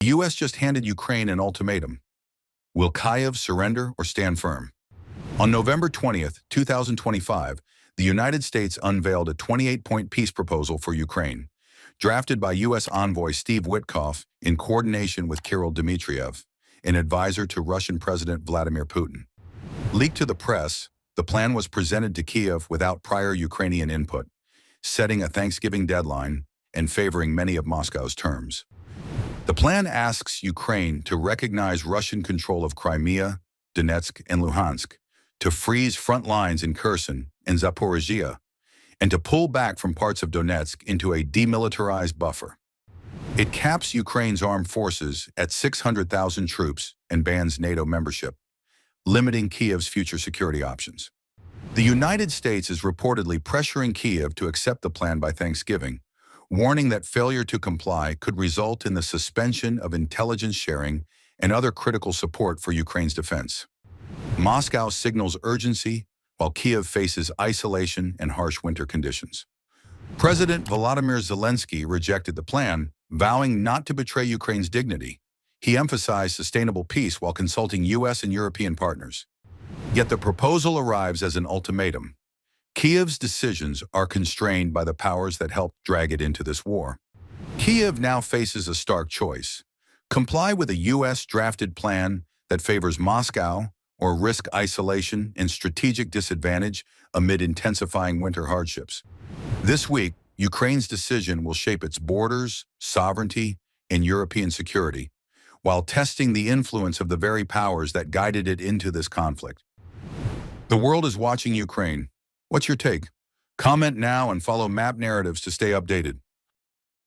The U.S. just handed Ukraine an ultimatum. Will Kyiv surrender or stand firm? On November 20th, 2025, the United States unveiled a 28-point peace proposal for Ukraine, drafted by U.S. envoy Steve Witkoff in coordination with Kirill Dmitriev, an advisor to Russian President Vladimir Putin. Leaked to the press, the plan was presented to Kyiv without prior Ukrainian input, setting a Thanksgiving deadline and favoring many of Moscow's terms. The plan asks Ukraine to recognize Russian control of Crimea, Donetsk, and Luhansk, to freeze front lines in Kherson and Zaporizhia, and to pull back from parts of Donetsk into a demilitarized buffer. It caps Ukraine's armed forces at 600,000 troops and bans NATO membership, limiting Kyiv's future security options. The United States is reportedly pressuring Kyiv to accept the plan by Thanksgiving, warning that failure to comply could result in the suspension of intelligence sharing and other critical support for Ukraine's defense. Moscow signals urgency while Kyiv faces isolation and harsh winter conditions. President Volodymyr Zelensky rejected the plan, vowing not to betray Ukraine's dignity. He emphasized sustainable peace while consulting U.S. and European partners. Yet the proposal arrives as an ultimatum. Kyiv's decisions are constrained by the powers that helped drag it into this war. Kyiv now faces a stark choice: comply with a U.S.-drafted plan that favors Moscow, or risk isolation and strategic disadvantage amid intensifying winter hardships. This week, Ukraine's decision will shape its borders, sovereignty, and European security, while testing the influence of the very powers that guided it into this conflict. The world is watching Ukraine. What's your take? Comment now and follow Map Narratives to stay updated.